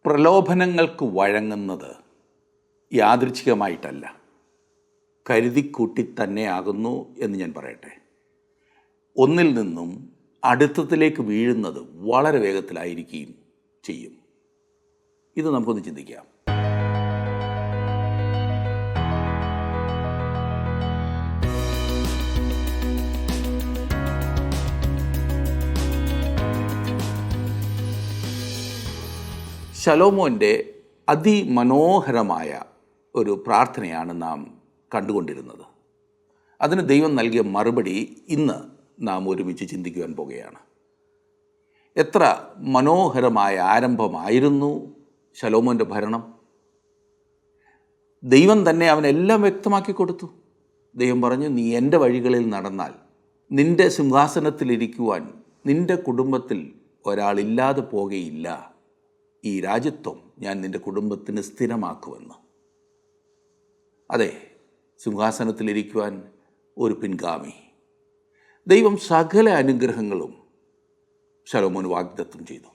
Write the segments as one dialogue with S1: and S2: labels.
S1: പ്രലോഭനങ്ങൾക്ക് വഴങ്ങുന്നത് യാദൃച്ഛികമായിട്ടല്ല, കരുതിക്കൂട്ടി തന്നെയാകുന്നു എന്ന് ഞാൻ പറയട്ടെ. ഒന്നിൽ നിന്നും അടുത്തതിലേക്ക് വീഴുന്നത് വളരെ വേഗത്തിലായിരിക്കുകയും ചെയ്യും. ഇത് നമുക്കൊന്ന് ചിന്തിക്കാം. ശലോമോൻ്റെ അതിമനോഹരമായ ഒരു പ്രാർത്ഥനയാണ് നാം കണ്ടുകൊണ്ടിരുന്നത്. അതിന് ദൈവം നൽകിയ മറുപടി ഇന്ന് നാം ഒരുമിച്ച് ചിന്തിക്കുവാൻ പോകുകയാണ്. എത്ര മനോഹരമായ ആരംഭമായിരുന്നു ശലോമോൻ്റെ ഭരണം. ദൈവം തന്നെ അവനെല്ലാം വ്യക്തമാക്കി കൊടുത്തു. ദൈവം പറഞ്ഞു, നീ എൻ്റെ വഴികളിൽ നടന്നാൽ നിൻ്റെ സിംഹാസനത്തിലിരിക്കുവാൻ നിൻ്റെ കുടുംബത്തിൽ ഒരാളില്ലാതെ പോകുകയില്ല. ഈ രാജ്യത്വം ഞാൻ നിൻ്റെ കുടുംബത്തിന് സ്ഥിരമാക്കുമെന്ന്. അതെ, സിംഹാസനത്തിലിരിക്കുവാൻ ഒരു പിൻഗാമി. ദൈവം സകല അനുഗ്രഹങ്ങളും ശലോമോന് വാഗ്ദത്തം ചെയ്തു.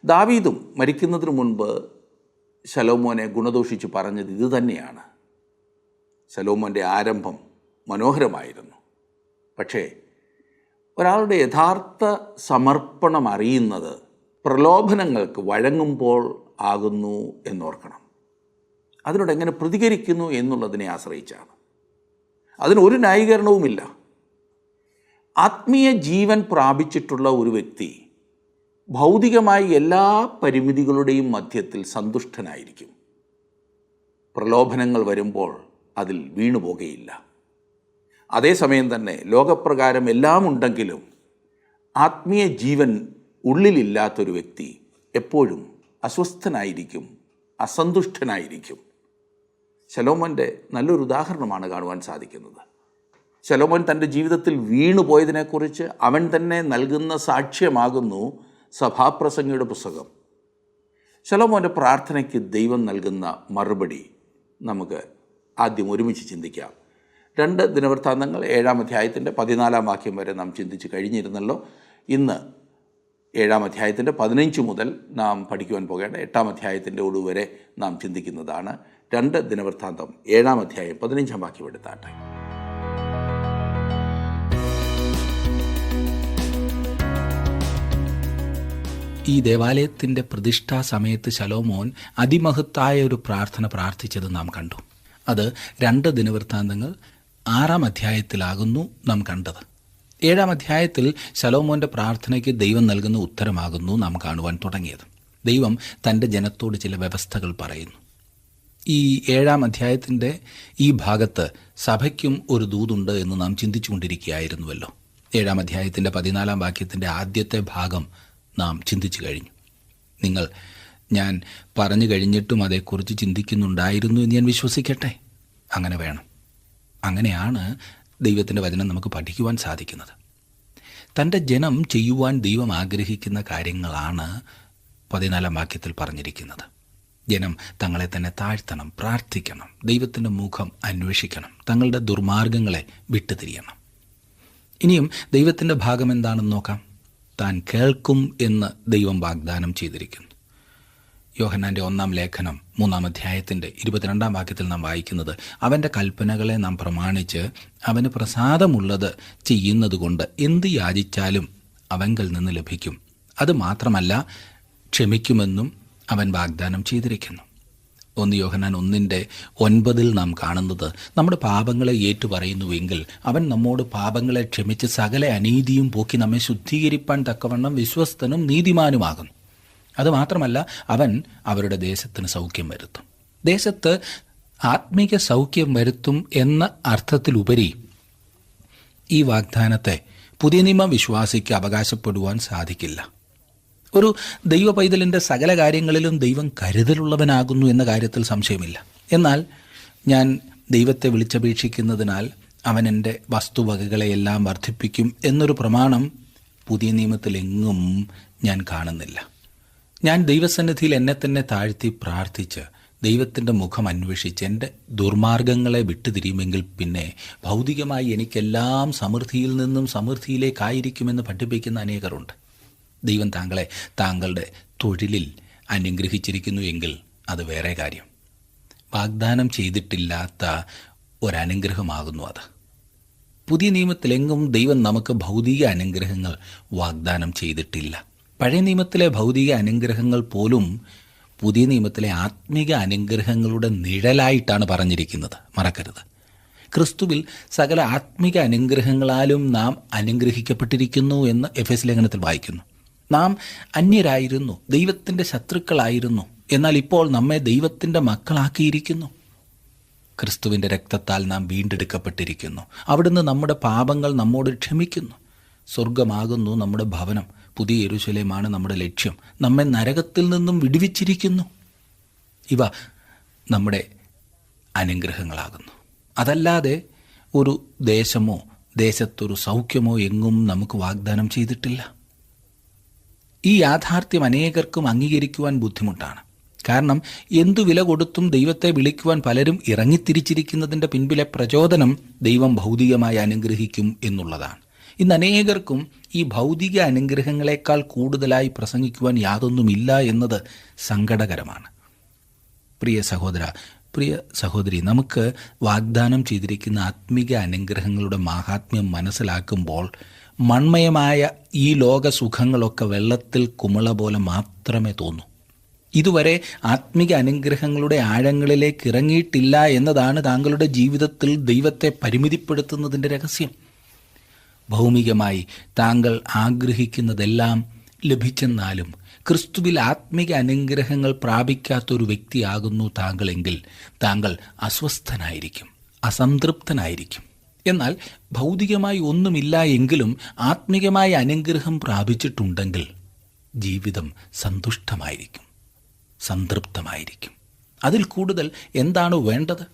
S1: ദാവീദും മരിക്കുന്നതിന് മുൻപ് ശലോമോനെ ഗുണദോഷിച്ച് പറഞ്ഞത് ഇത് തന്നെയാണ്. ശലോമോൻ്റെ ആരംഭം മനോഹരമായിരുന്നു. പക്ഷേ ഒരാളുടെ യഥാർത്ഥ സമർപ്പണം അറിയുന്നത് പ്രലോഭനങ്ങൾക്ക് വഴങ്ങുമ്പോൾ ആകുന്നു എന്നോർക്കണം. അതിനോട് എങ്ങനെ പ്രതികരിക്കുന്നു എന്നുള്ളതിനെ ആശ്രയിച്ചാണ്. അതിനൊരു ന്യായീകരണവുമില്ല. ആത്മീയ ജീവൻ പ്രാപിച്ചിട്ടുള്ള ഒരു വ്യക്തി ഭൗതികമായി എല്ലാ പരിമിതികളുടെയും മധ്യത്തിൽ സന്തുഷ്ടനായിരിക്കും. പ്രലോഭനങ്ങൾ വരുമ്പോൾ അതിൽ വീണുപോകുകയില്ല. അതേസമയം തന്നെ ലോകപ്രകാരം എല്ലാം ഉണ്ടെങ്കിലും ആത്മീയ ജീവൻ ഉള്ളിലില്ലാത്തൊരു വ്യക്തി എപ്പോഴും അസ്വസ്ഥനായിരിക്കും, അസന്തുഷ്ടനായിരിക്കും. ശലോമോൻ്റെ നല്ലൊരു ഉദാഹരണമാണ് കാണുവാൻ സാധിക്കുന്നത്. ശലോമോൻ തൻ്റെ ജീവിതത്തിൽ വീണുപോയതിനെക്കുറിച്ച് അവൻ തന്നെ നൽകുന്ന സാക്ഷ്യമാകുന്നു സഭാപ്രസംഗിയുടെ പുസ്തകം. ശലോമോൻ്റെ പ്രാർത്ഥനയ്ക്ക് ദൈവം നൽകുന്ന മറുപടി നമുക്ക് ആദ്യം ഒരുമിച്ച് ചിന്തിക്കാം. 2 ദിനവൃത്താന്തങ്ങൾ 7-ാം അധ്യായത്തിൻ്റെ 14-ാം വാക്യം വരെ നാം ചിന്തിച്ച് കഴിഞ്ഞിരുന്നല്ലോ. ഇന്ന് 7-ാം അധ്യായത്തിൻ്റെ 15 മുതൽ നാം പഠിക്കുവാൻ പോകേണ്ട 8-ാം അധ്യായത്തിൻ്റെ ഒടുവരെ നാം ചിന്തിക്കുന്നതാണ്. 2 ദിനവൃത്താന്തം 7-ാം അധ്യായം 15-ാം വാക്യം എടുത്താട്ടെ.
S2: ഈ ദേവാലയത്തിൻ്റെ പ്രതിഷ്ഠാ സമയത്ത് ശലോമോൻ അതിമഹത്തായ ഒരു പ്രാർത്ഥന പ്രാർത്ഥിച്ചത് നാം കണ്ടു. അത് 2 ദിനവൃത്താന്തങ്ങൾ 6-ാം അധ്യായത്തിലാകുന്നു നാം കണ്ടത്. 7-ാം അധ്യായത്തിൽ ശലോമോൻ്റെ പ്രാർത്ഥനയ്ക്ക് ദൈവം നൽകുന്ന ഉത്തരമാകുന്നു നാം കാണുവാൻ തുടങ്ങിയത്. ദൈവം തൻ്റെ ജനത്തോട് ചില വ്യവസ്ഥകൾ പറയുന്നു. ഈ 7-ാം അധ്യായത്തിൻ്റെ ഈ ഭാഗത്ത് സഭയ്ക്കും ഒരു ദൂതുണ്ട് എന്ന് നാം ചിന്തിച്ചു കൊണ്ടിരിക്കുകയായിരുന്നുവല്ലോ. 7-ാം അധ്യായത്തിൻ്റെ 14-ാം വാക്യത്തിൻ്റെ ആദ്യത്തെ ഭാഗം നാം ചിന്തിച്ചു കഴിഞ്ഞു. ഞാൻ പറഞ്ഞു കഴിഞ്ഞിട്ടും അതേക്കുറിച്ച് ചിന്തിക്കുന്നുണ്ടായിരുന്നു എന്ന് ഞാൻ വിശ്വസിക്കട്ടെ. അങ്ങനെ വേണം. അങ്ങനെയാണ് ദൈവത്തിൻ്റെ വചനം നമുക്ക് പഠിക്കുവാൻ സാധിക്കുന്നത്. തൻ്റെ ജനം ചെയ്യുവാൻ ദൈവം ആഗ്രഹിക്കുന്ന കാര്യങ്ങളാണ് 14-ാം വാക്യത്തിൽ പറഞ്ഞിരിക്കുന്നത്. ജനം തങ്ങളെ തന്നെ താഴ്ത്തണം, പ്രാർത്ഥിക്കണം, ദൈവത്തിൻ്റെ മുഖം അന്വേഷിക്കണം, തങ്ങളുടെ ദുർമാർഗങ്ങളെ വിട്ടുതിരിയണം. ഇനിയും ദൈവത്തിൻ്റെ ഭാഗം എന്താണെന്ന് നോക്കാം. താൻ കേൾക്കും എന്ന് ദൈവം വാഗ്ദാനം ചെയ്തിരിക്കുന്നു. യോഹന്നാൻ്റെ 1-ാം ലേഖനം 3-ാം അധ്യായത്തിൻ്റെ 22-ാം വാക്യത്തിൽ നാം വായിക്കുന്നത്, അവൻ്റെ കൽപ്പനകളെ നാം പ്രമാണിച്ച് അവന് പ്രസാദമുള്ളത് ചെയ്യുന്നതുകൊണ്ട് എന്ത് യാചിച്ചാലും അവങ്കൽ നിന്ന് ലഭിക്കും. അതുമാത്രമല്ല, ക്ഷമിക്കുമെന്നും അവൻ വാഗ്ദാനം ചെയ്തിരിക്കുന്നു. 1 യോഹന്നാൻ 1:9 നാം കാണുന്നത്, നമ്മുടെ പാപങ്ങളെ ഏറ്റുപറയുന്നുവെങ്കിൽ അവൻ നമ്മോട് പാപങ്ങളെ ക്ഷമിച്ച് സകല അനീതിയും പോക്കി നമ്മെ ശുദ്ധീകരിപ്പാൻ തക്കവണ്ണം വിശ്വസ്തനും നീതിമാനുമാകുന്നു. അതുമാത്രമല്ല, അവൻ അവരുടെ ദേശത്തിന് സൗഖ്യം വരുത്തും. ദേശത്ത് ആത്മീക സൗഖ്യം വരുത്തും എന്ന അർത്ഥത്തിലുപരി ഈ വാഗ്ദാനത്തെ പുതിയ നിയമ വിശ്വാസിക്ക് അവകാശപ്പെടുവാൻ സാധിക്കില്ല. ഒരു ദൈവ പൈതലിൻ്റെ സകല കാര്യങ്ങളിലും ദൈവം കരുതലുള്ളവനാകുന്നു എന്ന കാര്യത്തിൽ സംശയമില്ല. എന്നാൽ ഞാൻ ദൈവത്തെ വിളിച്ചപേക്ഷിക്കുന്നതിനാൽ അവൻ എൻ്റെ വസ്തുവകകളെയെല്ലാം വർദ്ധിപ്പിക്കും എന്നൊരു പ്രമാണം പുതിയ നിയമത്തിലെങ്ങും ഞാൻ കാണുന്നില്ല. ഞാൻ ദൈവസന്നിധിയിൽ എന്നെ തന്നെ താഴ്ത്തി പ്രാർത്ഥിച്ച് ദൈവത്തിൻ്റെ മുഖം അന്വേഷിച്ച് എൻ്റെ ദുർമാർഗങ്ങളെ വിട്ടുതിരിയുമെങ്കിൽ പിന്നെ ഭൗതികമായി എനിക്കെല്ലാം സമൃദ്ധിയിൽ നിന്നും സമൃദ്ധിയിലേക്കായിരിക്കുമെന്ന് പഠിപ്പിക്കുന്ന അനേകരുണ്ട്. ദൈവം താങ്കളെ താങ്കളുടെ തൊഴിലിൽ അനുഗ്രഹിച്ചിരിക്കുന്നു എങ്കിൽ അത് വേറെ കാര്യം. വാഗ്ദാനം ചെയ്തിട്ടില്ലാത്ത ഒരനുഗ്രഹമാകുന്നു അത്. പുതിയ നിയമത്തിലെങ്ങും ദൈവം നമുക്ക് ഭൗതിക അനുഗ്രഹങ്ങൾ വാഗ്ദാനം ചെയ്തിട്ടില്ല. പഴയ നിയമത്തിലെ ഭൗതിക അനുഗ്രഹങ്ങൾ പോലും പുതിയ നിയമത്തിലെ ആത്മീക അനുഗ്രഹങ്ങളുടെ നിഴലായിട്ടാണ് പറഞ്ഞിരിക്കുന്നത്. മറക്കരുത്. ക്രിസ്തുവിൽ സകല ആത്മീക അനുഗ്രഹങ്ങളാലും നാം അനുഗ്രഹിക്കപ്പെട്ടിരിക്കുന്നു എന്ന് എഫെസ് ലേഖനത്തിൽ വായിക്കുന്നു. നാം അന്യരായിരുന്നു, ദൈവത്തിൻ്റെ ശത്രുക്കളായിരുന്നു. എന്നാൽ ഇപ്പോൾ നമ്മെ ദൈവത്തിൻ്റെ മക്കളാക്കിയിരിക്കുന്നു. ക്രിസ്തുവിൻ്റെ രക്തത്താൽ നാം വീണ്ടെടുക്കപ്പെട്ടിരിക്കുന്നു. അവിടുന്ന് നമ്മുടെ പാപങ്ങൾ നമ്മോട് ക്ഷമിക്കുന്നു. സ്വർഗമാകുന്നു നമ്മുടെ ഭവനം. പുതിയ യെരൂശലേമാണ് നമ്മുടെ ലക്ഷ്യം. നമ്മെ നരകത്തിൽ നിന്നും വിടുവിച്ചിരിക്കുന്നു. ഇവ നമ്മുടെ അനുഗ്രഹങ്ങളാകുന്നു. അതല്ലാതെ ഒരു ദേശമോ ദേശത്തൊരു സൗഖ്യമോ എങ്ങും നമുക്ക് വാഗ്ദാനം ചെയ്തിട്ടില്ല. ഈ യാഥാർത്ഥ്യം അനേകർക്കും അംഗീകരിക്കുവാൻ ബുദ്ധിമുട്ടാണ്. കാരണം എന്തു വില കൊടുത്തും ദൈവത്തെ വിളിക്കുവാൻ പലരും ഇറങ്ങിത്തിരിച്ചിരിക്കുന്നതിൻ്റെ പിൻപിലെ പ്രചോദനം ദൈവം ഭൗതികമായി അനുഗ്രഹിക്കും എന്നുള്ളതാണ്. ഇന്ന് അനേകർക്കും ഈ ഭൗതിക അനുഗ്രഹങ്ങളെക്കാൾ കൂടുതലായി പ്രസംഗിക്കുവാൻ യാതൊന്നുമില്ല എന്നത് സങ്കടകരമാണ്. പ്രിയ സഹോദര, പ്രിയ സഹോദരി, നമുക്ക് വാഗ്ദാനം ചെയ്തിരിക്കുന്ന ആത്മീക അനുഗ്രഹങ്ങളുടെ മാഹാത്മ്യം മനസ്സിലാക്കുമ്പോൾ മൺമയമായ ഈ ലോക സുഖങ്ങളൊക്കെ വെള്ളത്തിൽ കുമിള പോലെ മാത്രമേ തോന്നൂ. ഇതുവരെ ആത്മീക അനുഗ്രഹങ്ങളുടെ ആഴങ്ങളിലേക്ക് ഇറങ്ങിയിട്ടില്ല എന്നതാണ് താങ്കളുടെ ജീവിതത്തിൽ ദൈവത്തെ പരിമിതിപ്പെടുത്തുന്നതിൻ്റെ രഹസ്യം. ഭൗമികമായി താങ്കൾ ആഗ്രഹിക്കുന്നതെല്ലാം ലഭിച്ചെന്നാലും ക്രിസ്തുവിൽ ആത്മീക അനുഗ്രഹങ്ങൾ പ്രാപിക്കാത്തൊരു വ്യക്തിയാകുന്നു താങ്കളെങ്കിൽ താങ്കൾ അസ്വസ്ഥനായിരിക്കും, അസംതൃപ്തനായിരിക്കും. എന്നാൽ ഭൗതികമായി ഒന്നുമില്ല എങ്കിലും ആത്മീകമായ അനുഗ്രഹം പ്രാപിച്ചിട്ടുണ്ടെങ്കിൽ ജീവിതം സന്തുഷ്ടമായിരിക്കും, സംതൃപ്തമായിരിക്കും. അതിൽ കൂടുതൽ എന്താണ് വേണ്ടത്?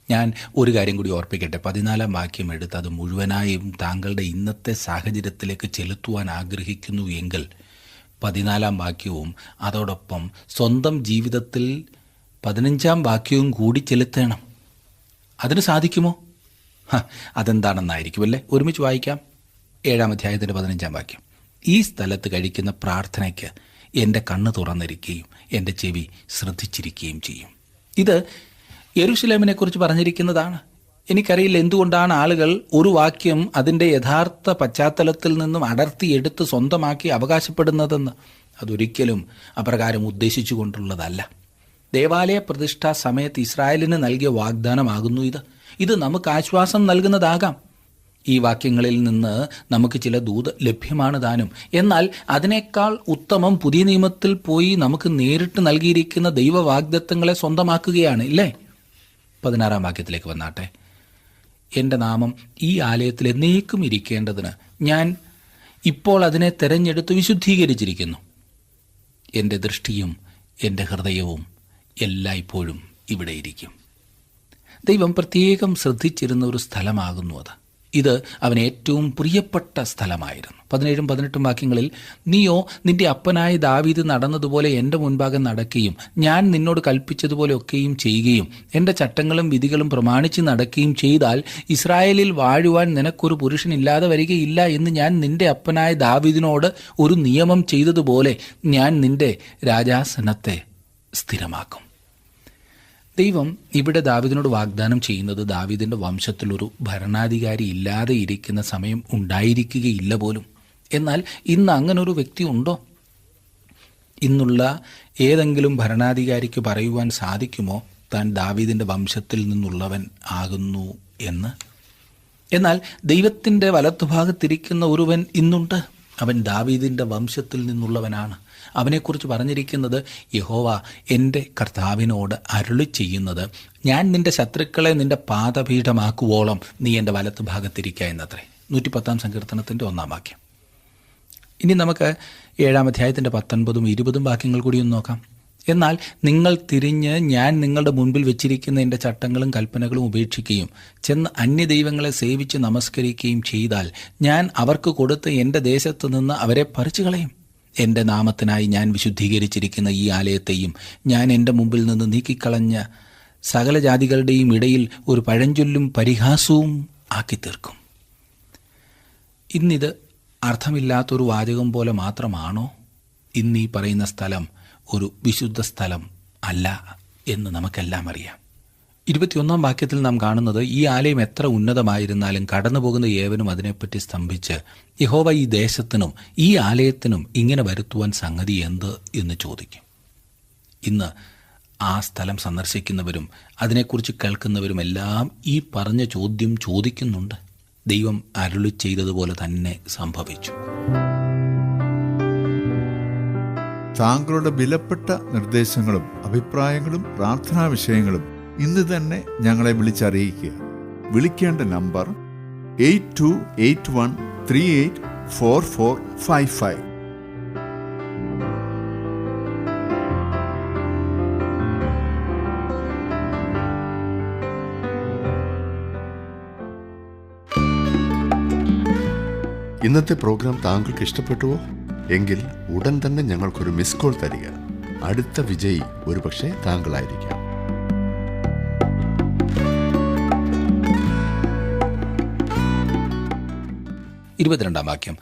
S2: ഞാൻ ഒരു കാര്യം കൂടി ഓർപ്പിക്കട്ടെ. 14 വാക്യം എടുത്ത് അത് മുഴുവനായും താങ്കളുടെ ഇന്നത്തെ സാഹചര്യത്തിലേക്ക് ചെലുത്തുവാൻ ആഗ്രഹിക്കുന്നു എങ്കിൽ 14 വാക്യവും അതോടൊപ്പം സ്വന്തം ജീവിതത്തിൽ 15 വാക്യവും കൂടി ചെലുത്തണം. അതിന് സാധിക്കുമോ? അതെന്താണെന്നായിരിക്കുമല്ലേ. ഒരുമിച്ച് വായിക്കാം. 7 അധ്യായത്തിൻ്റെ 15 വാക്യം. ഈ സ്ഥലത്ത് കഴിക്കുന്ന പ്രാർത്ഥനയ്ക്ക് എൻ്റെ കണ്ണ് തുറന്നിരിക്കുകയും എൻ്റെ ചെവി ശ്രദ്ധിച്ചിരിക്കുകയും ചെയ്യും. ഇത് യെരൂശലേമിനെക്കുറിച്ച് പറഞ്ഞിരിക്കുന്നതാണ്. എനിക്കറിയില്ല എന്തുകൊണ്ടാണ് ആളുകൾ ഒരു വാക്യം അതിൻ്റെ യഥാർത്ഥ പശ്ചാത്തലത്തിൽ നിന്നും അടർത്തിയെടുത്ത് സ്വന്തമാക്കി അവകാശപ്പെടുന്നതെന്ന്. അതൊരിക്കലും അപ്രകാരം ഉദ്ദേശിച്ചു കൊണ്ടുള്ളതല്ല. ദേവാലയ പ്രതിഷ്ഠാ സമയത്ത് ഇസ്രായേലിന് നൽകിയ വാഗ്ദാനമാകുന്നു ഇത്. ഇത് നമുക്ക് ആശ്വാസം നൽകുന്നതാകാം. ഈ വാക്യങ്ങളിൽ നിന്ന് നമുക്ക് ചില ദൂത് ലഭ്യമാണ് താനും. എന്നാൽ അതിനേക്കാൾ ഉത്തമം പുതിയ നിയമത്തിൽ പോയി നമുക്ക് നേരിട്ട് നൽകിയിരിക്കുന്ന ദൈവവാഗ്ദത്തങ്ങളെ സ്വന്തമാക്കുകയാണ്, ഇല്ലേ? 16 വാക്യത്തിലേക്ക് വന്നാട്ടെ. എൻ്റെ നാമം ഈ ആലയത്തിൽ എന്നേക്കും ഇരിക്കേണ്ടതിന് ഞാൻ ഇപ്പോൾ അതിനെ തെരഞ്ഞെടുത്ത് വിശുദ്ധീകരിച്ചിരിക്കുന്നു. എൻ്റെ ദൃഷ്ടിയും എൻ്റെ ഹൃദയവും എല്ലായ്പ്പോഴും ഇവിടെ ഇരിക്കും. ദൈവം പ്രത്യേകം ശ്രദ്ധിച്ചിരുന്ന ഒരു സ്ഥലമാകുന്നു അത്. ഇത് അവന് ഏറ്റവും പ്രിയപ്പെട്ട സ്ഥലമായിരുന്നു. 17 18 വാക്യങ്ങളിൽ, നീയോ നിന്റെ അപ്പനായ ദാവീദ് നടന്നതുപോലെ എൻ്റെ മുൻപാകെ നടക്കുകയും ഞാൻ നിന്നോട് കൽപ്പിച്ചതുപോലെ ഒക്കെയും ചെയ്യുകയും എൻ്റെ ചട്ടങ്ങളും വിധികളും പ്രമാണിച്ച് നടക്കുകയും ചെയ്താൽ ഇസ്രായേലിൽ വാഴുവാൻ നിനക്കൊരു പുരുഷനില്ലാതെ വരികയില്ല എന്ന് ഞാൻ നിന്റെ അപ്പനായ ദാവീദിനോട് ഒരു നിയമം ചെയ്തതുപോലെ ഞാൻ നിന്റെ രാജാസനത്തെ സ്ഥിരമാക്കും. ദൈവം ഇവിടെ ദാവീദിനോട് വാഗ്ദാനം ചെയ്യുന്നത് ദാവീദിൻ്റെ വംശത്തിലൊരു ഭരണാധികാരി ഇല്ലാതെ ഇരിക്കുന്ന സമയം ഉണ്ടായിരിക്കുകയില്ല പോലും. എന്നാൽ ഇന്ന് അങ്ങനൊരു വ്യക്തി ഉണ്ടോ? ഇന്നുള്ള ഏതെങ്കിലും ഭരണാധികാരിക്ക് പറയുവാൻ സാധിക്കുമോ താൻ ദാവീദിൻ്റെ വംശത്തിൽ നിന്നുള്ളവൻ ആകുന്നു എന്ന്? എന്നാൽ ദൈവത്തിൻ്റെ വലത്തുഭാഗത്തിരിക്കുന്ന ഒരുവൻ ഇന്നുണ്ട്. അവൻ ദാവീദിൻ്റെ വംശത്തിൽ നിന്നുള്ളവനാണ്. അവനെക്കുറിച്ച് പറഞ്ഞിരിക്കുന്നത്, യഹോവ എൻ്റെ കർത്താവിനോട് അരുളി ചെയ്യുന്നത്, ഞാൻ നിൻ്റെ ശത്രുക്കളെ നിൻ്റെ പാദപീഠമാക്കുവോളം നീ എൻ്റെ വലത്ത് ഭാഗത്തിരിക്കുക എന്നത്രേ. 110 സങ്കീർത്തനത്തിൻ്റെ 1 വാക്യം. ഇനി നമുക്ക് 7 അധ്യായത്തിൻ്റെ 19 20 വാക്യങ്ങൾ കൂടി ഒന്ന് നോക്കാം. എന്നാൽ നിങ്ങൾ തിരിഞ്ഞ് ഞാൻ നിങ്ങളുടെ മുൻപിൽ വെച്ചിരിക്കുന്ന എൻ്റെ ചട്ടങ്ങളും കൽപ്പനകളും ഉപേക്ഷിക്കുകയും ചെന്ന് അന്യദൈവങ്ങളെ സേവിച്ച് നമസ്കരിക്കുകയും ചെയ്താൽ ഞാൻ അവർക്ക് കൊടുത്ത് എൻ്റെ ദേശത്ത് നിന്ന് അവരെ പറിച്ചു കളയും. എൻ്റെ നാമത്തിനായി ഞാൻ വിശുദ്ധീകരിച്ചിരിക്കുന്ന ഈ ആലയത്തെയും ഞാൻ എൻ്റെ മുമ്പിൽ നിന്ന് നീക്കിക്കളഞ്ഞ സകല ജാതികളുടെയും ഇടയിൽ ഒരു പഴഞ്ചൊല്ലും പരിഹാസവും ആക്കി തീർക്കും. ഇന്നിത് അർത്ഥമില്ലാത്തൊരു വാചകം പോലെ മാത്രമാണോ? ഇന്നീ പറയുന്ന സ്ഥലം ഒരു വിശുദ്ധ സ്ഥലം അല്ല എന്ന് നമുക്കെല്ലാം അറിയാം. 21 വാക്യത്തിൽ നാം കാണുന്നത്, ഈ ആലയം എത്ര ഉന്നതമായിരുന്നാലും കടന്നു പോകുന്ന ഏവനും അതിനെപ്പറ്റി സ്തംഭിച്ച് യഹോവ ഈ ദേശത്തിനും ഈ ആലയത്തിനും ഇങ്ങനെ വരുത്തുവാൻ സംഗതി എന്ത് എന്ന് ചോദിക്കും. ഇന്ന് ആ സ്ഥലം സന്ദർശിക്കുന്നവരും അതിനെക്കുറിച്ച് കേൾക്കുന്നവരുമെല്ലാം ഈ പറഞ്ഞ ചോദ്യം ചോദിക്കുന്നുണ്ട്. ദൈവം അരുളി ചെയ്തതുപോലെ തന്നെ സംഭവിച്ചു.
S3: താങ്കളുടെ വിലപ്പെട്ട നിർദ്ദേശങ്ങളും അഭിപ്രായങ്ങളും പ്രാർത്ഥനാ വിഷയങ്ങളും ഇന്ന് തന്നെ ഞങ്ങളെ വിളിച്ചറിയിക്കുക. വിളിക്കേണ്ട നമ്പർ 8281384455.
S4: ഇന്നത്തെ പ്രോഗ്രാം താങ്കൾക്ക് ഇഷ്ടപ്പെട്ടുവോ? എങ്കിൽ ഉടൻ തന്നെ ഞങ്ങൾക്കൊരു മിസ് കോൾ തരിക. അടുത്ത വിജയി ഒരുപക്ഷെ താങ്കളായിരിക്കാം.
S2: 22 വാക്യം.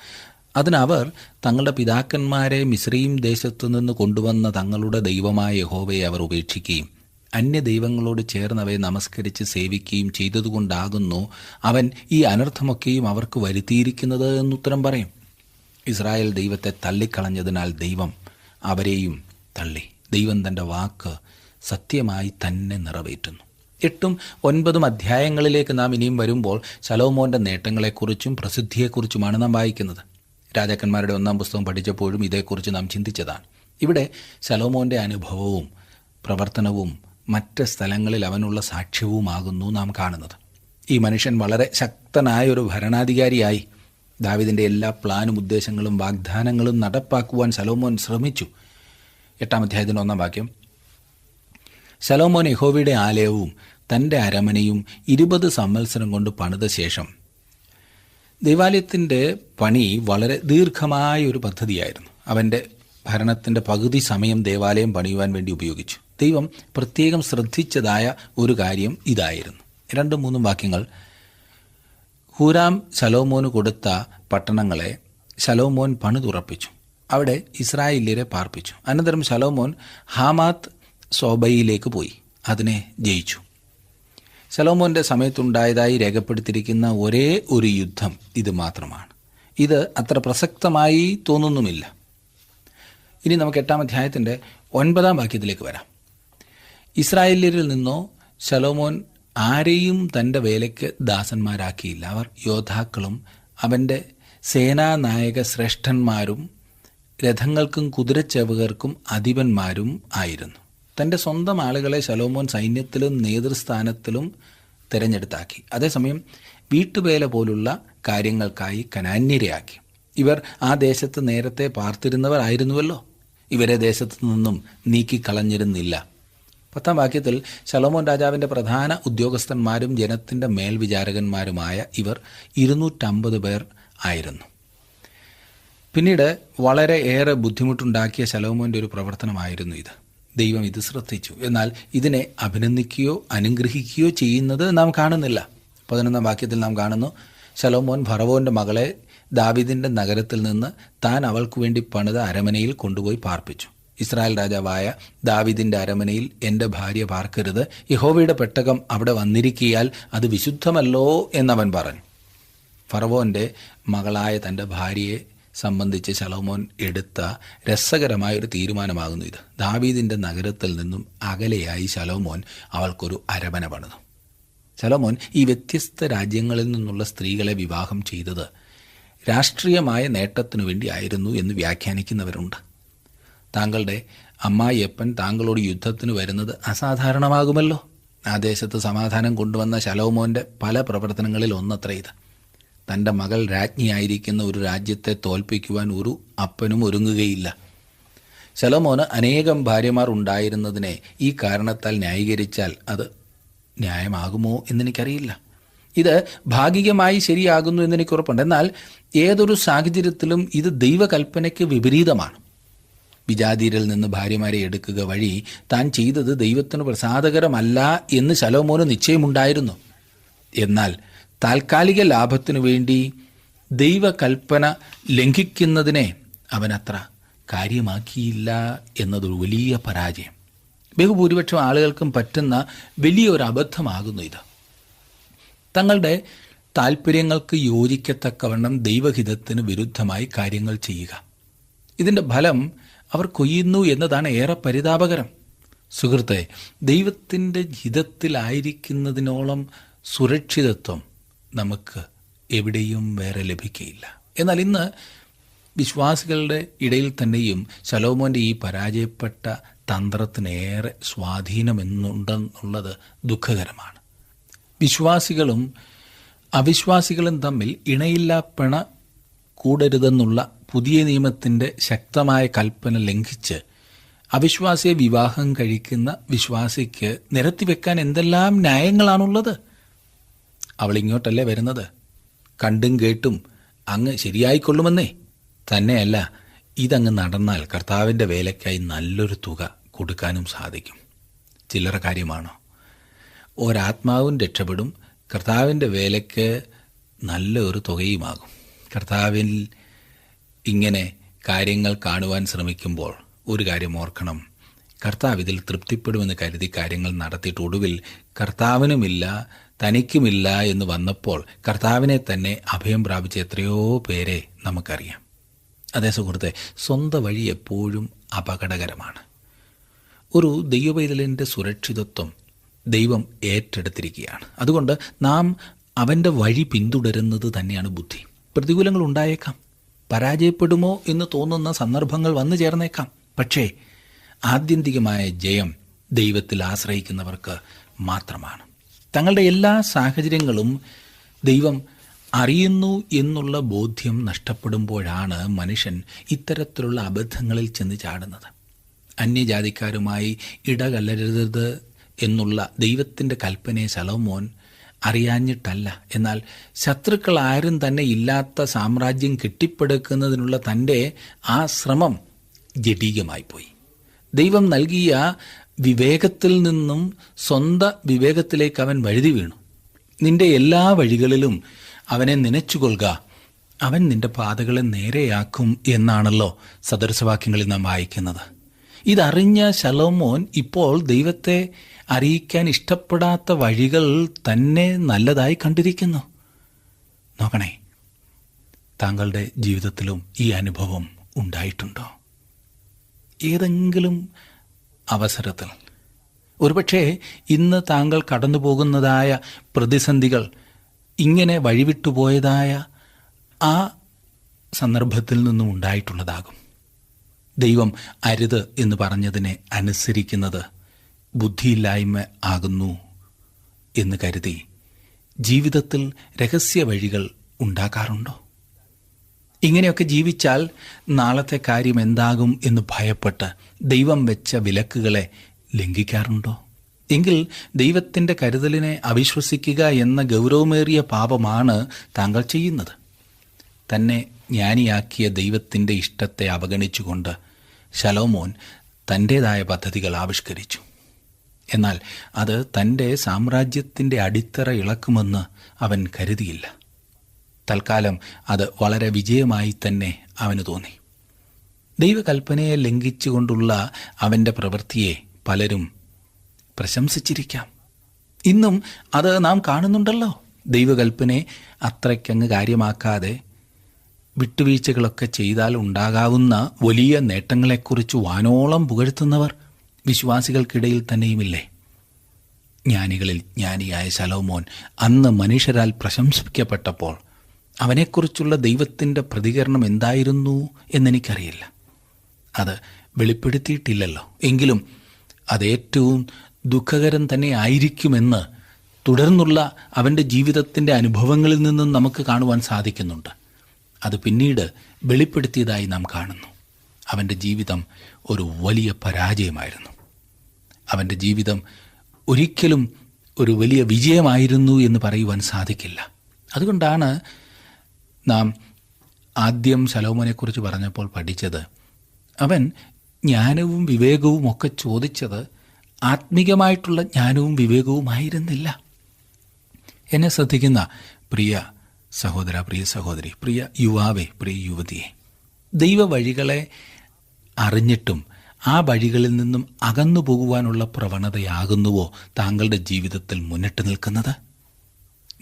S2: അതിനവർ തങ്ങളുടെ പിതാക്കന്മാരെ മിസ്രയീം ദേശത്തു നിന്ന് കൊണ്ടുവന്ന തങ്ങളുടെ ദൈവമായ യഹോവയെ അവർ ഉപേക്ഷിക്കുകയും അന്യദൈവങ്ങളോട് ചേർന്നവയെ നമസ്കരിച്ച് സേവിക്കുകയും ചെയ്തതുകൊണ്ടാകുന്നു അവൻ ഈ അനർത്ഥമൊക്കെയും അവർക്ക് വരുത്തിയിരിക്കുന്നത് എന്നുത്തരം പറയും. ഇസ്രായേൽ ദൈവത്തെ തള്ളിക്കളഞ്ഞതിനാൽ ദൈവം അവരെയും തള്ളി. ദൈവം തൻ്റെ വാക്ക് സത്യമായി തന്നെ നിറവേറ്റുന്നു. 8ഉം 9ഉം അധ്യായങ്ങളിലേക്ക് നാം ഇനിയും വരുമ്പോൾ ശലോമോൻ്റെ നേട്ടങ്ങളെക്കുറിച്ചും പ്രസിദ്ധിയെക്കുറിച്ചുമാണ് നാം വായിക്കുന്നത്. രാജാക്കന്മാരുടെ 1-ാം പുസ്തകം പഠിച്ചപ്പോഴും ഇതേക്കുറിച്ച് നാം ചിന്തിച്ചതാണ്. ഇവിടെ ശലോമോൻ്റെ അനുഭവവും പ്രവർത്തനവും മറ്റ് സ്ഥലങ്ങളിൽ അവനുള്ള സാക്ഷ്യവുമാകുന്നു നാം കാണുന്നത്. ഈ മനുഷ്യൻ വളരെ ശക്തനായ ഒരു ഭരണാധികാരിയായി. ദാവീദിൻ്റെ എല്ലാ പ്ലാനും ഉദ്ദേശങ്ങളും വാഗ്ദാനങ്ങളും നടപ്പാക്കുവാൻ ശലോമോൻ ശ്രമിച്ചു. 8-ാം അധ്യായത്തിൻ്റെ 1-ാം വാക്യം. ശലോമോൻ യഹോവയുടെ ആലയവും തൻ്റെ അരമനയും 20 സംവത്സരം കൊണ്ട് പണിത ശേഷം, ദൈവാലയത്തിൻ്റെ പണി വളരെ ദീർഘമായ ഒരു പദ്ധതിയായിരുന്നു. അവൻ്റെ ഭരണത്തിൻ്റെ പകുതി സമയം ദേവാലയം പണിയുവാൻ വേണ്ടി ഉപയോഗിച്ചു. ദൈവം പ്രത്യേകം ശ്രദ്ധിച്ചതായ ഒരു കാര്യം ഇതായിരുന്നു. 2-3 വാക്യങ്ങൾ. ഹൂരാം ശലോമോന് കൊടുത്ത പട്ടണങ്ങളെ ശലോമോൻ പണിതുറപ്പിച്ചു. അവിടെ ഇസ്രായേല്യരെ പാർപ്പിച്ചു. അനന്തരം ശലോമോൻ ഹാമാത്ത് സോബയിലേക്ക് പോയി അതിനെ ജയിച്ചു. ശലോമോൻ്റെ സമയത്തുണ്ടായതായി രേഖപ്പെടുത്തിയിരിക്കുന്ന ഒരേ ഒരു യുദ്ധം ഇത് മാത്രമാണ്. ഇത് അത്ര പ്രസക്തമായി തോന്നുന്നുമില്ല. ഇനി നമുക്ക് 8-ാം അധ്യായത്തിൻ്റെ 9-ാം വാക്യത്തിലേക്ക് വരാം. ഇസ്രായേല്യരിൽ നിന്നോ ശലോമോൻ ആരെയും തൻ്റെ വേലയ്ക്ക് ദാസന്മാരാക്കിയില്ല. അവർ യോദ്ധാക്കളും അവൻ്റെ സേനാനായക ശ്രേഷ്ഠന്മാരും രഥങ്ങൾക്കും കുതിരച്ചേവകർക്കും അധിപന്മാരും ആയിരുന്നു. തൻ്റെ സ്വന്തം ആളുകളെ ശലോമോൻ സൈന്യത്തിലും നേതൃസ്ഥാനത്തിലും തിരഞ്ഞെടുത്താക്കി. അതേസമയം വീട്ടുവേല പോലുള്ള കാര്യങ്ങൾക്കായി കനാന്യരെയാക്കി. ഇവർ ആ ദേശത്ത് നേരത്തെ പാർത്തിരുന്നവർ ആയിരുന്നുവല്ലോ. ഇവരെ ദേശത്തു നിന്നും നീക്കിക്കളഞ്ഞിരുന്നില്ല. 10-ാം വാക്യത്തിൽ ശലോമോൻ രാജാവിൻ്റെ പ്രധാന ഉദ്യോഗസ്ഥന്മാരും ജനത്തിൻ്റെ മേൽവിചാരകന്മാരുമായ ഇവർ 250 പേർ ആയിരുന്നു. പിന്നീട് വളരെ ഏറെ ബുദ്ധിമുട്ടുണ്ടാക്കിയ ശലോമോൻ്റെ ഒരു പ്രവർത്തനമായിരുന്നു ഇത്. ദൈവം ഇത് ശ്രദ്ധിച്ചു. എന്നാൽ ഇതിനെ അഭിനന്ദിക്കുകയോ അനുഗ്രഹിക്കുകയോ ചെയ്യുന്നത് നാം കാണുന്നില്ല. 11-ാം വാക്യത്തിൽ നാം കാണുന്നു, ശലോമോൻ ഫറവോൻ്റെ മകളെ ദാവീദിൻ്റെ നഗരത്തിൽ നിന്ന് താൻ അവൾക്ക് വേണ്ടി പണിത അരമനയിൽ കൊണ്ടുപോയി പാർപ്പിച്ചു. ഇസ്രായേൽ രാജാവായ ദാവീദിൻ്റെ അരമനയിൽ എൻ്റെ ഭാര്യ പാർക്കരുത്, യഹോവയുടെ പെട്ടകം അവിടെ വന്നിരിക്കിയാൽ അത് വിശുദ്ധമല്ലോ എന്നവൻ പറഞ്ഞു. ഫറവോൻ്റെ മകളായ തൻ്റെ ഭാര്യയെ സംബന്ധിച്ച് ശലോമോൻ എടുത്ത രസകരമായൊരു തീരുമാനമാകുന്നു ഇത്. ദാവീദിൻ്റെ നഗരത്തിൽ നിന്നും അകലെയായി ശലോമോൻ അവൾക്കൊരു അരമന പണിതു. ശലോമോൻ ഈ വ്യത്യസ്ത രാജ്യങ്ങളിൽ നിന്നുള്ള സ്ത്രീകളെ വിവാഹം ചെയ്തത് രാഷ്ട്രീയമായ നേട്ടത്തിനു വേണ്ടിയായിരുന്നു എന്ന് വ്യാഖ്യാനിക്കുന്നവരുണ്ട്. താങ്കളുടെ അമ്മായിയപ്പൻ താങ്കളോട് യുദ്ധത്തിന് വരുന്നത് അസാധാരണമാകുമല്ലോ. ആ ദേശത്ത് സമാധാനം കൊണ്ടുവന്ന ശലോമോൻ്റെ പല പ്രവർത്തനങ്ങളിൽ ഒന്നത്രേ ഇത്. തൻ്റെ മകൾ രാജ്ഞിയായിരിക്കുന്ന ഒരു രാജ്യത്തെ തോൽപ്പിക്കുവാൻ ഒരു അപ്പനും ഒരുങ്ങുകയില്ല. ശലോമോന് അനേകം ഭാര്യമാർ ഉണ്ടായിരുന്നതിനെ ഈ കാരണത്താൽ ന്യായീകരിച്ചാൽ അത് ന്യായമാകുമോ എന്നെനിക്കറിയില്ല. ഇത് ഭാഗികമായി ശരിയാകുന്നു എന്നെനിക്ക് ഉറപ്പുണ്ട്. എന്നാൽ ഏതൊരു സാഹചര്യത്തിലും ഇത് ദൈവകൽപ്പനയ്ക്ക് വിപരീതമാണ്. വിജാതിയരിൽ നിന്ന് ഭാര്യമാരെ എടുക്കുക വഴി താൻ ചെയ്തത് ദൈവത്തിന് പ്രസാദകരമല്ല എന്ന് ശലോമോന് നിശ്ചയമുണ്ടായിരുന്നു. എന്നാൽ താൽക്കാലിക ലാഭത്തിനു വേണ്ടി ദൈവകൽപ്പന ലംഘിക്കുന്നതിനെ അവനത്ര കാര്യമാക്കിയില്ല എന്നതൊരു വലിയ പരാജയം. ബഹുഭൂരിപക്ഷം ആളുകൾക്കും പറ്റുന്ന വലിയൊരു അബദ്ധമാകുന്നു ഇത്. തങ്ങളുടെ താല്പര്യങ്ങൾക്ക് യോജിക്കത്തക്കവണ്ണം ദൈവഹിതത്തിന് വിരുദ്ധമായി കാര്യങ്ങൾ ചെയ്യുക. ഇതിൻ്റെ ഫലം അവർ കൊയ്യുന്നു എന്നതാണ് ഏറെ പരിതാപകരം. സുഹൃത്തെ, ദൈവത്തിൻ്റെ ഹിതത്തിലായിരിക്കുന്നതിനോളം സുരക്ഷിതത്വം നമുക്ക് എവിടെയും വേറെ ലഭിക്കുകയില്ല. എന്നാൽ ഇന്ന് വിശ്വാസികളുടെ ഇടയിൽ തന്നെയും ശലോമോൻ്റെ ഈ പരാജയപ്പെട്ട തന്ത്രത്തിനേറെ സ്വാധീനമെന്നുണ്ടെന്നുള്ളത് ദുഃഖകരമാണ്. വിശ്വാസികളും അവിശ്വാസികളും തമ്മിൽ ഇണയില്ലാപ്പിണ കൂടരുതെന്നുള്ള പുതിയ നിയമത്തിൻ്റെ ശക്തമായ കൽപ്പന ലംഘിച്ച് അവിശ്വാസിയെ വിവാഹം കഴിക്കുന്ന വിശ്വാസിക്ക് നിരത്തിവെക്കാൻ എന്തെല്ലാം ന്യായങ്ങളാണുള്ളത്. അവളിങ്ങോട്ടല്ലേ വരുന്നത്, കണ്ടും കേട്ടും അങ്ങ് ശരിയായിക്കൊള്ളുമെന്നേ. തന്നെയല്ല, ഇതങ്ങ് നടന്നാൽ കർത്താവിൻ്റെ വേലയ്ക്കായി നല്ലൊരു തുക കൊടുക്കാനും സാധിക്കും. ചില്ലറ കാര്യമാണോ? ഒരാത്മാവും രക്ഷപ്പെടും, കർത്താവിൻ്റെ വേലയ്ക്ക് നല്ലൊരു തുകയുമാകും. കർത്താവിൽ ഇങ്ങനെ കാര്യങ്ങൾ കാണുവാൻ ശ്രമിക്കുമ്പോൾ ഒരു കാര്യം ഓർക്കണം. കർത്താവ് ഇതിൽ തൃപ്തിപ്പെടുമെന്ന് കരുതി കാര്യങ്ങൾ നടത്തിയിട്ട് ഒടുവിൽ കർത്താവിനുമില്ല തനിക്കുമില്ല എന്ന് വന്നപ്പോൾ കർത്താവിനെ തന്നെ അഭയം പ്രാപിച്ച എത്രയോ പേരെ നമുക്കറിയാം. അതേ സുഹൃത്തെ, സ്വന്തം വഴി എപ്പോഴും അപകടകരമാണ്. ഒരു ദൈവപൈതലിൻ്റെ സുരക്ഷിതത്വം ദൈവം ഏറ്റെടുത്തിരിക്കുകയാണ്. അതുകൊണ്ട് നാം അവൻ്റെ വഴി പിന്തുടരുന്നത് തന്നെയാണ് ബുദ്ധി. പ്രതികൂലങ്ങൾ ഉണ്ടായേക്കാം, പരാജയപ്പെടുമോ എന്ന് തോന്നുന്ന സന്ദർഭങ്ങൾ വന്നു ചേർന്നേക്കാം. പക്ഷേ ആത്യന്തികമായ ജയം ദൈവത്തിൽ ആശ്രയിക്കുന്നവർക്ക് മാത്രമാണ്. തങ്ങളുടെ എല്ലാ സാഹചര്യങ്ങളും ദൈവം അറിയുന്നു എന്നുള്ള ബോധ്യം നഷ്ടപ്പെടുമ്പോഴാണ് മനുഷ്യൻ ഇത്തരത്തിലുള്ള അബദ്ധങ്ങളിൽ ചെന്ന് ചാടുന്നത്. അന്യജാതിക്കാരുമായി ഇടകലരരുത് എന്നുള്ള ദൈവത്തിൻ്റെ കൽപ്പനയെ ശലോമോൻ അറിയാഞ്ഞിട്ടല്ല, എന്നാൽ ശത്രുക്കൾ ആരും തന്നെ ഇല്ലാത്ത സാമ്രാജ്യം കെട്ടിപ്പടുക്കുന്നതിനുള്ള തൻ്റെ ആ ശ്രമം ജഡീകമായിപ്പോയി. ദൈവം നൽകിയ വിവേകത്തിൽ നിന്നും സ്വന്തം വിവേകത്തിലേക്ക് അവൻ വഴുതി വീണു. നിന്റെ എല്ലാ വഴികളിലും അവനെ നനച്ചുകൊള്ളുക, അവൻ നിന്റെ പാതകളെ നേരെയാക്കും എന്നാണല്ലോ സദൃശവാക്യങ്ങളിൽ നാം വായിക്കുന്നത്. ഇതറിഞ്ഞ ശലോമോൻ ഇപ്പോൾ ദൈവത്തെ അറിയിക്കാൻ ഇഷ്ടപ്പെടാത്ത വഴികൾ തന്നെ നല്ലതായി കണ്ടിരിക്കുന്നു. നോക്കണേ, താങ്കളുടെ ജീവിതത്തിലും ഈ അനുഭവം ഉണ്ടായിട്ടുണ്ടോ? ഏതെങ്കിലും അവസരത്തിൽ ഒരുപക്ഷെ ഇന്ന് താങ്കൾ കടന്നു പോകുന്നതായ പ്രതിസന്ധികൾ ഇങ്ങനെ വഴിവിട്ടുപോയതായ ആ സന്ദർഭത്തിൽ നിന്നും ഉണ്ടായിട്ടുള്ളതാകും. ദൈവം അരുത് എന്ന് പറഞ്ഞതിനെ അനുസരിക്കുന്നത് ബുദ്ധിയില്ലായ്മ ആകുന്നു എന്ന് കരുതി ജീവിതത്തിൽ രഹസ്യ വഴികൾ ഉണ്ടാക്കാറുണ്ടോ? ഇങ്ങനെയൊക്കെ ജീവിച്ചാൽ നാളത്തെ കാര്യം എന്താകും എന്ന് ഭയപ്പെട്ട് ദൈവം വെച്ച വിലക്കുകളെ ലംഘിക്കാറുണ്ടോ? എങ്കിൽ ദൈവത്തിൻ്റെ കരുതലിനെ അവിശ്വസിക്കുക എന്ന ഗൗരവമേറിയ പാപമാണ് താങ്കൾ ചെയ്യുന്നത്. തന്നെ ജ്ഞാനിയാക്കിയ ദൈവത്തിൻ്റെ ഇഷ്ടത്തെ അവഗണിച്ചുകൊണ്ട് ശലോമോൻ തൻ്റേതായ പദ്ധതികൾ ആവിഷ്കരിച്ചു. എന്നാൽ അത് തൻ്റെ സാമ്രാജ്യത്തിൻ്റെ അടിത്തറ ഇളക്കുമെന്ന് അവൻ കരുതിയില്ല. തൽക്കാലം അത് വളരെ വിജയമായി തന്നെ അവന് തോന്നി. ദൈവകൽപ്പനയെ ലംഘിച്ചുകൊണ്ടുള്ള അവൻ്റെ പ്രവൃത്തിയെ പലരും പ്രശംസിച്ചിരിക്കാം. ഇന്നും അത് നാം കാണുന്നുണ്ടല്ലോ. ദൈവകൽപ്പനയെ അത്രയ്ക്കങ്ങ് കാര്യമാക്കാതെ വിട്ടുവീഴ്ചകളൊക്കെ ചെയ്താൽ ഉണ്ടാകാവുന്ന വലിയ നേട്ടങ്ങളെക്കുറിച്ച് വാനോളം പുകഴ്ത്തുന്നവർ വിശ്വാസികൾക്കിടയിൽ തന്നെയുമില്ലേ? ജ്ഞാനികളിൽ ജ്ഞാനിയായ ശലോമോൻ അന്ന് മനുഷ്യരാൽ പ്രശംസിക്കപ്പെട്ടപ്പോൾ അവനെക്കുറിച്ചുള്ള ദൈവത്തിൻ്റെ പ്രതികരണം എന്തായിരുന്നു എന്നെനിക്കറിയില്ല. അത് വെളിപ്പെടുത്തിയിട്ടില്ലല്ലോ. എങ്കിലും അതേറ്റവും ദുഃഖകരം തന്നെ ആയിരിക്കുമെന്ന് തുടർന്നുള്ള അവൻ്റെ ജീവിതത്തിൻ്റെ അനുഭവങ്ങളിൽ നിന്നും നമുക്ക് കാണുവാൻ സാധിക്കുന്നുണ്ട്. അത് പിന്നീട് വെളിപ്പെടുത്തിയതായി നാം കാണുന്നു. അവൻ്റെ ജീവിതം ഒരു വലിയ പരാജയമായിരുന്നു. അവൻ്റെ ജീവിതം ഒരിക്കലും ഒരു വലിയ വിജയമായിരുന്നു എന്ന് പറയുവാൻ സാധിക്കില്ല. അതുകൊണ്ടാണ് നാം ആദ്യം ശലോമോനെക്കുറിച്ച് പറഞ്ഞപ്പോൾ പഠിച്ചത്, അവൻ ജ്ഞാനവും വിവേകവും ഒക്കെ ചോദിച്ചത് ആത്മീകമായിട്ടുള്ള ജ്ഞാനവും വിവേകവുമായിരുന്നില്ല. എന്നെ ശ്രദ്ധിക്കുന്ന പ്രിയ സഹോദര, പ്രിയ സഹോദരി, പ്രിയ യുവാവേ, പ്രിയ യുവതിയെ, ദൈവ വഴികളെ അറിഞ്ഞിട്ടും ആ വഴികളിൽ നിന്നും അകന്നു പോകുവാനുള്ള പ്രവണതയാകുന്നുവോ താങ്കളുടെ ജീവിതത്തിൽ മുന്നിട്ട് നിൽക്കുന്നത്?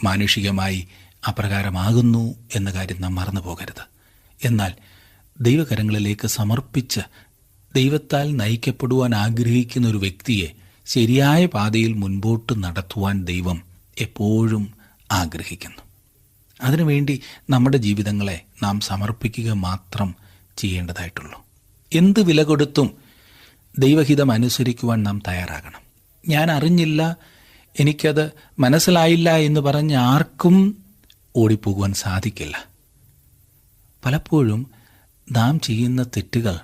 S2: മാനുഷികമായി അപ്രകാരമാകുന്നു എന്ന കാര്യം നാം മറന്നു പോകരുത്. എന്നാൽ ദൈവകരങ്ങളിലേക്ക് സമർപ്പിച്ച് ദൈവത്താൽ നയിക്കപ്പെടുവാൻ ആഗ്രഹിക്കുന്ന ഒരു വ്യക്തിയെ ശരിയായ പാതയിൽ മുൻപോട്ട് നടത്തുവാൻ ദൈവം എപ്പോഴും ആഗ്രഹിക്കുന്നു. അതിനുവേണ്ടി നമ്മുടെ ജീവിതങ്ങളെ നാം സമർപ്പിക്കുക മാത്രം ചെയ്യേണ്ടതായിട്ടുള്ളൂ. എന്ത് വില കൊടുത്തും ദൈവഹിതം അനുസരിക്കുവാൻ നാം തയ്യാറാകണം. ഞാൻ അറിഞ്ഞില്ല, എനിക്കത് മനസ്സിലായില്ല എന്ന് പറഞ്ഞ് ആർക്കും ഓടിപ്പോകുവാൻ സാധിക്കില്ല. പലപ്പോഴും നാം ചെയ്യുന്ന തെറ്റുകൾ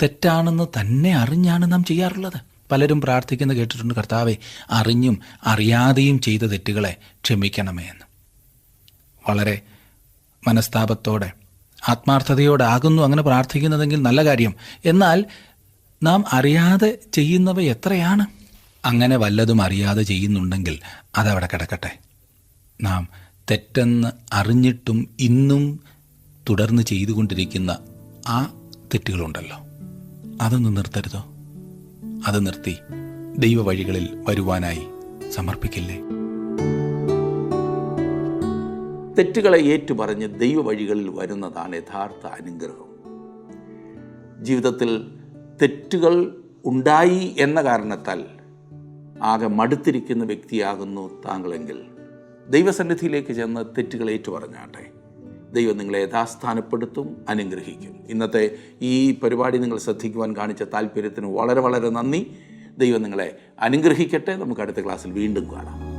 S2: തെറ്റാണെന്ന് തന്നെ അറിഞ്ഞാണ് നാം ചെയ്യാറുള്ളത്. പലരും പ്രാർത്ഥിക്കുന്ന കേട്ടിട്ടുണ്ട്, കർത്താവെ, അറിഞ്ഞും അറിയാതെയും ചെയ്ത തെറ്റുകളെ ക്ഷമിക്കണമേ എന്ന്. വളരെ മനസ്താപത്തോടെ ആത്മാർത്ഥതയോടെ ആകുന്നു അങ്ങനെ പ്രാർത്ഥിക്കുന്നതെങ്കിൽ നല്ല കാര്യം. എന്നാൽ നാം അറിയാതെ ചെയ്യുന്നവ എത്രയാണ്? അങ്ങനെ വല്ലതും അറിയാതെ ചെയ്യുന്നുണ്ടെങ്കിൽ അതവിടെ കിടക്കട്ടെ. നാം തെറ്റെന്ന് അറിഞ്ഞിട്ടും ഇന്നും തുടർന്ന് ചെയ്തുകൊണ്ടിരിക്കുന്ന ആ തെറ്റുകളുണ്ടല്ലോ, അതൊന്നും നിർത്തരുതോ? അത് നിർത്തി ദൈവവഴികളിൽ വരുവാനായി സമർപ്പിക്കില്ലേ?
S1: തെറ്റുകളെ ഏറ്റുപറഞ്ഞ് ദൈവവഴികളിൽ വരുന്നതാണ് യഥാർത്ഥ അനുഗ്രഹം. ജീവിതത്തിൽ തെറ്റുകൾ ഉണ്ടായി എന്ന കാരണത്താൽ ആകെ മടുത്തിരിക്കുന്ന വ്യക്തിയാകുന്നു താങ്കളെങ്കിൽ ദൈവസന്നിധിയിലേക്ക് ചെന്ന് തെറ്റുകൾ ഏറ്റുപറഞ്ഞാട്ടെ. ദൈവം നിങ്ങളെ യഥാസ്ഥാനപ്പെടുത്തും, അനുഗ്രഹിക്കും. ഇന്നത്തെ ഈ പരിപാടി നിങ്ങൾ ശ്രദ്ധിക്കുവാൻ കാണിച്ച താല്പര്യത്തിന് വളരെ വളരെ നന്ദി. ദൈവം നിങ്ങളെ അനുഗ്രഹിക്കട്ടെ. നമുക്ക് അടുത്ത ക്ലാസ്സിൽ വീണ്ടും കാണാം.